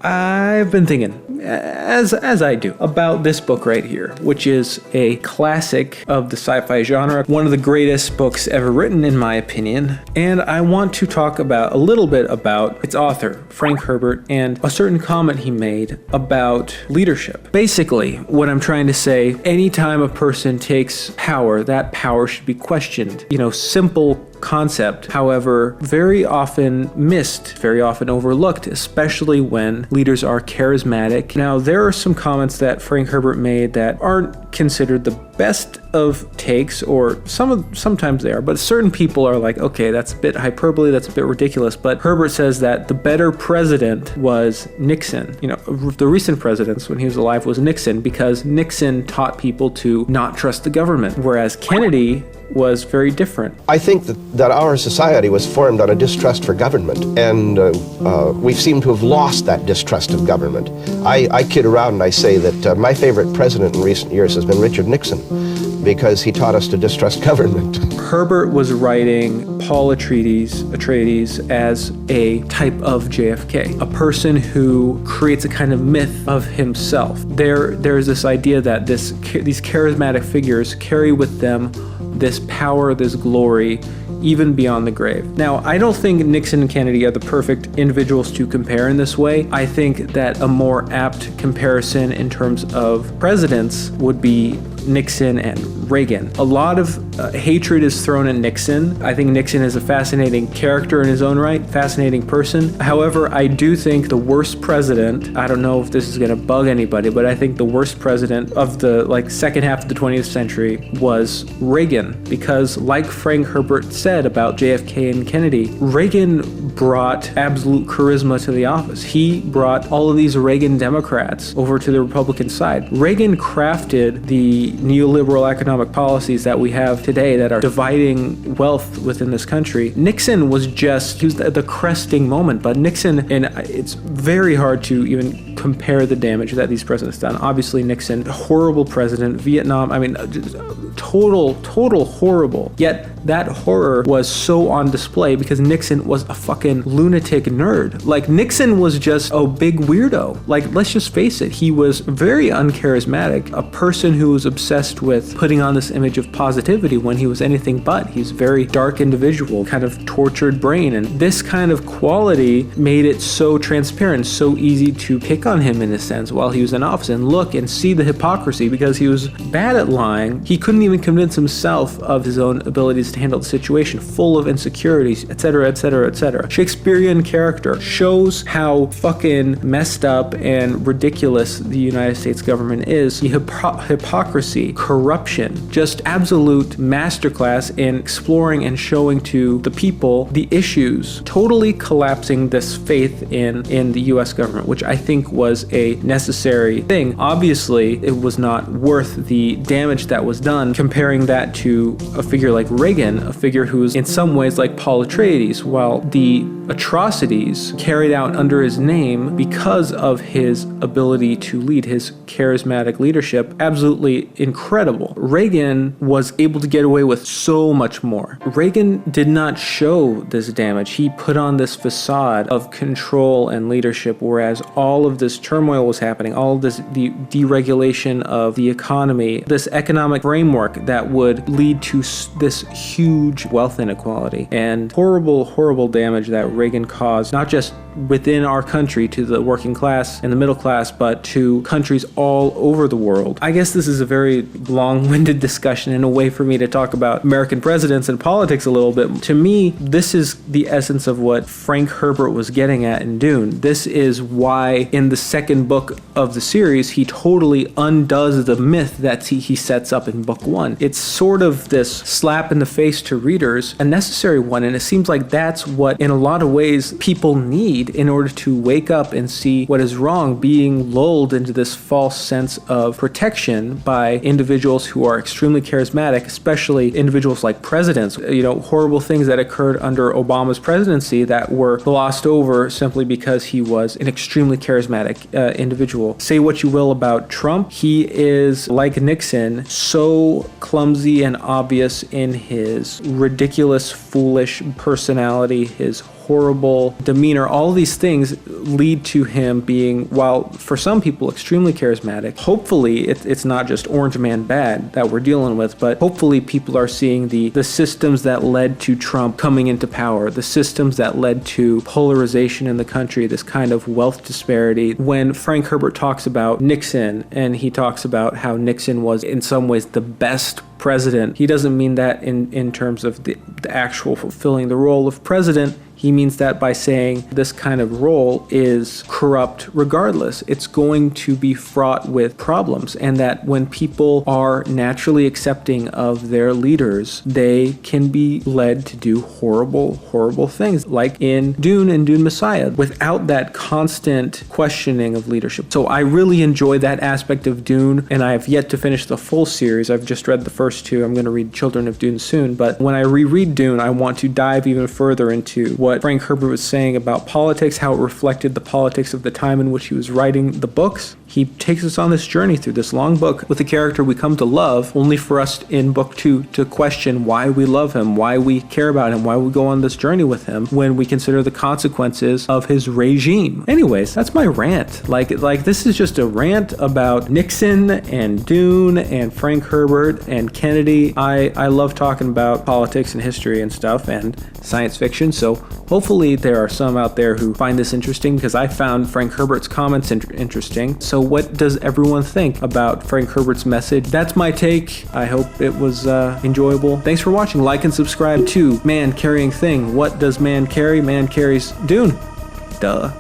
I've been thinking, as I do, about this book right here, which is a classic of the sci-fi genre, one of the greatest books ever written in my opinion, and I want to talk about a little bit about its author, Frank Herbert, and a certain comment he made about leadership. Basically, what I'm trying to say, anytime a person takes power, that power should be questioned. Simple concept, however, very often missed, very often overlooked, especially when leaders are charismatic. Now, there are some comments that Frank Herbert made that aren't considered the best of takes, or sometimes they are, but certain people are like, okay, that's a bit hyperbole, that's a bit ridiculous. But Herbert says that the better president was Nixon. The recent presidents when he was alive was Nixon, because Nixon taught people to not trust the government, whereas Kennedy was very different. I think that our society was formed on a distrust for government, and we seem to have lost that distrust of government. I kid around and I say that my favorite president in recent years has been Richard Nixon, because he taught us to distrust government. Herbert was writing Paul Atreides as a type of JFK, a person who creates a kind of myth of himself. There's this idea that these charismatic figures carry with them this power, this glory, even beyond the grave. Now, I don't think Nixon and Kennedy are the perfect individuals to compare in this way. I think that a more apt comparison in terms of presidents would be Nixon and Reagan. A lot of hatred is thrown at Nixon. I think Nixon is a fascinating character in his own right, fascinating person. However, I do think the worst president, I don't know if this is going to bug anybody, but I think the worst president of the second half of the 20th century was Reagan, because like Frank Herbert said about JFK and Kennedy, Reagan brought absolute charisma to the office. He brought all of these Reagan Democrats over to the Republican side. Reagan crafted the neoliberal economic policies that we have today that are dividing wealth within this country. Nixon was the cresting moment, but Nixon, and it's very hard to even compare the damage that these presidents done. Obviously Nixon, horrible president, Vietnam, total horrible. Yet that horror was so on display because Nixon was a fucking lunatic nerd. Nixon was just a big weirdo. Let's just face it, he was very uncharismatic, a person who was obsessed with putting on this image of positivity when he was anything but. He's a very dark individual, kind of tortured brain, and this kind of quality made it so transparent, so easy to pick on him in a sense while he was in office and look and see the hypocrisy, because he was bad at lying. He couldn't even convince himself of his own abilities to handle the situation, full of insecurities, etc., etc., etc. Shakespearean character shows how fucking messed up and ridiculous the United States government is. The hypocrisy, corruption, just absolute masterclass in exploring and showing to the people the issues, totally collapsing this faith in the US government, which I think was a necessary thing. Obviously, it was not worth the damage that was done, comparing that to a figure like Reagan, a figure who's in some ways like Paul Atreides, while the atrocities carried out under his name because of his ability to lead, his charismatic leadership, absolutely incredible. Reagan was able to get away with so much more. Reagan did not show this damage. He put on this facade of control and leadership, whereas all of this turmoil was happening, all of this, the deregulation of the economy, this economic framework that would lead to this huge wealth inequality and horrible damage that Reagan caused, not just within our country to the working class and the middle class, but to countries all over the world. I guess this is a very long-winded discussion and a way for me to talk about American presidents and politics a little bit. To me, this is the essence of what Frank Herbert was getting at in Dune. This is why in the second book of the series, he totally undoes the myth that he sets up in book one. It's sort of this slap in the face to readers, a necessary one, and it seems like that's what, in a lot of ways, people need in order to wake up and see what is wrong, being lulled into this false sense of protection by individuals who are extremely charismatic, especially individuals like presidents. Horrible things that occurred under Obama's presidency that were glossed over simply because he was an extremely charismatic individual. Say what you will about Trump, he is, like Nixon, so clumsy and obvious in his ridiculous, foolish personality, his horrible demeanor, all these things lead to him being, while for some people extremely charismatic, hopefully it's not just orange man bad that we're dealing with, but hopefully people are seeing the systems that led to Trump coming into power, the systems that led to polarization in the country, this kind of wealth disparity. When Frank Herbert talks about Nixon, and he talks about how Nixon was in some ways the best president, he doesn't mean that in terms of the actual fulfilling the role of president. He means that by saying this kind of role is corrupt regardless. It's going to be fraught with problems, and that when people are naturally accepting of their leaders, they can be led to do horrible, horrible things, like in Dune and Dune Messiah, without that constant questioning of leadership. So I really enjoy that aspect of Dune, and I have yet to finish the full series. I've just read the first two. I'm going to read Children of Dune soon, but when I reread Dune, I want to dive even further into what Frank Herbert was saying about politics, how it reflected the politics of the time in which he was writing the books. He takes us on this journey through this long book with a character we come to love, only for us in book 2 to question why we love him, why we care about him, why we go on this journey with him when we consider the consequences of his regime. Anyways, that's my rant. Like this is just a rant about Nixon and Dune and Frank Herbert and Kennedy. I love talking about politics and history and stuff and science fiction, so hopefully there are some out there who find this interesting, because I found Frank Herbert's comments interesting. So what does everyone think about Frank Herbert's message? That's my take. I hope it was enjoyable. Thanks for watching. Like and subscribe to Man Carrying Thing. What does man carry? Man carries Dune. Duh.